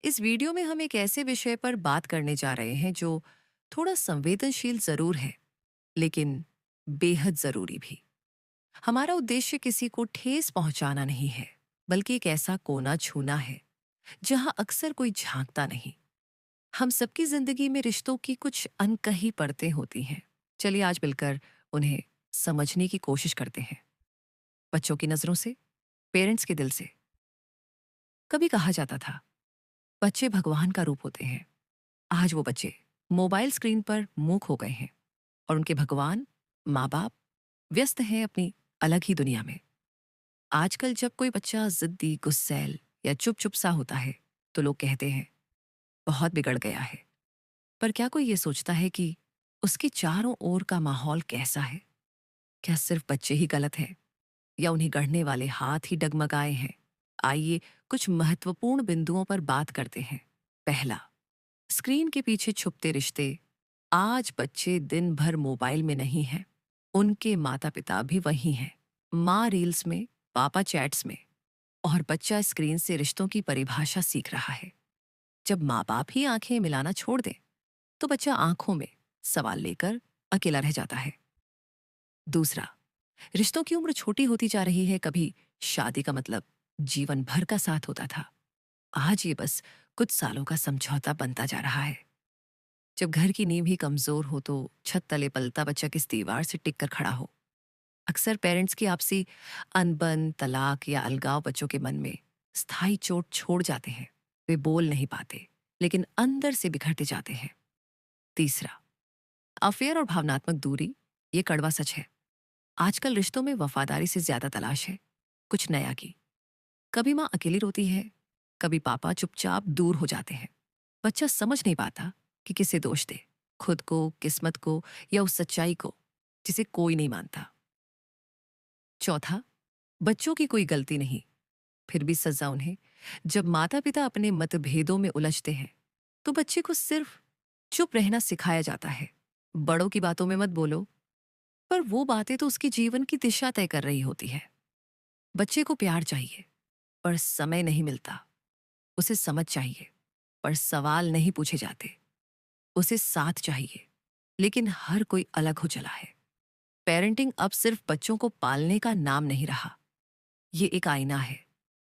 इस वीडियो में हम एक ऐसे विषय पर बात करने जा रहे हैं जो थोड़ा संवेदनशील जरूर है, लेकिन बेहद जरूरी भी। हमारा उद्देश्य किसी को ठेस पहुंचाना नहीं है, बल्कि एक ऐसा कोना छूना है जहां अक्सर कोई झांकता नहीं। हम सबकी जिंदगी में रिश्तों की कुछ अनकही परतें होती हैं। चलिए आज मिलकर उन्हें समझने की कोशिश करते हैं। बच्चों की नजरों से, पेरेंट्स के दिल से। कभी कहा जाता था, बच्चे भगवान का रूप होते हैं। आज वो बच्चे मोबाइल स्क्रीन पर मूक हो गए हैं और उनके भगवान, माँ बाप, व्यस्त हैं अपनी अलग ही दुनिया में। आजकल जब कोई बच्चा जिद्दी, गुस्सैल या चुप चुप सा होता है, तो लोग कहते हैं बहुत बिगड़ गया है। पर क्या कोई ये सोचता है कि उसके चारों ओर का माहौल कैसा है? क्या सिर्फ बच्चे ही गलत हैं या उन्हें गढ़ने वाले हाथ ही डगमगाए हैं? आइए कुछ महत्वपूर्ण बिंदुओं पर बात करते हैं। पहला, स्क्रीन के पीछे छुपते रिश्ते। आज बच्चे दिन भर मोबाइल में नहीं हैं, उनके माता पिता भी वही हैं। माँ रील्स में, पापा चैट्स में, और बच्चा स्क्रीन से रिश्तों की परिभाषा सीख रहा है। जब माँ बाप ही आंखें मिलाना छोड़ दें, तो बच्चा आंखों में सवाल लेकर अकेला रह जाता है। दूसरा, रिश्तों की उम्र छोटी होती जा रही है। कभी शादी का मतलब जीवन भर का साथ होता था, आज ये बस कुछ सालों का समझौता बनता जा रहा है। जब घर की नींव ही कमजोर हो, तो छत तले पलता बच्चा किस दीवार से टिक कर खड़ा हो? अक्सर पेरेंट्स की आपसी अनबन, तलाक या अलगाव बच्चों के मन में स्थायी चोट छोड़ जाते हैं। वे बोल नहीं पाते, लेकिन अंदर से बिखरते जाते हैं। तीसरा, अफेयर और भावनात्मक दूरी। ये कड़वा सच है। आजकल रिश्तों में वफादारी से ज्यादा तलाश है कुछ नया की। कभी माँ अकेली रोती है, कभी पापा चुपचाप दूर हो जाते हैं। बच्चा समझ नहीं पाता कि किसे दोष दे, खुद को, किस्मत को, या उस सच्चाई को जिसे कोई नहीं मानता। चौथा, बच्चों की कोई गलती नहीं, फिर भी सजा उन्हें। जब माता पिता अपने मतभेदों में उलझते हैं, तो बच्चे को सिर्फ चुप रहना सिखाया जाता है। बड़ों की बातों में मत बोलो, पर वो बातें तो उसकी जीवन की दिशा तय कर रही होती है। बच्चे को प्यार चाहिए, पर समय नहीं मिलता। उसे समझ चाहिए, पर सवाल नहीं पूछे जाते। उसे साथ चाहिए, लेकिन हर कोई अलग हो चला है। पेरेंटिंग अब सिर्फ बच्चों को पालने का नाम नहीं रहा। ये एक आईना है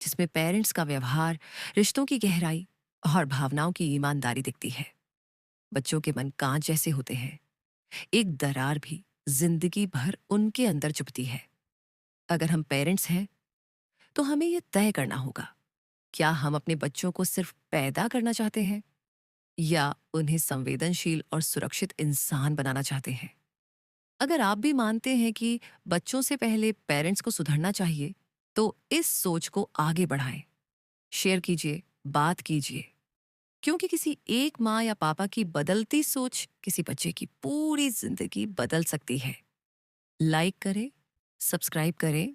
जिसमें पेरेंट्स का व्यवहार, रिश्तों की गहराई और भावनाओं की ईमानदारी दिखती है। बच्चों के मन कांच जैसे होते हैं, एक दरार भी जिंदगी भर उनके अंदर चुभती है। अगर हम पेरेंट्स हैं, तो हमें यह तय करना होगा, क्या हम अपने बच्चों को सिर्फ पैदा करना चाहते हैं या उन्हें संवेदनशील और सुरक्षित इंसान बनाना चाहते हैं। अगर आप भी मानते हैं कि बच्चों से पहले पेरेंट्स को सुधरना चाहिए, तो इस सोच को आगे बढ़ाएं। शेयर कीजिए, बात कीजिए, क्योंकि किसी एक माँ या पापा की बदलती सोच किसी बच्चे की पूरी जिंदगी बदल सकती है। लाइक करें, सब्सक्राइब करें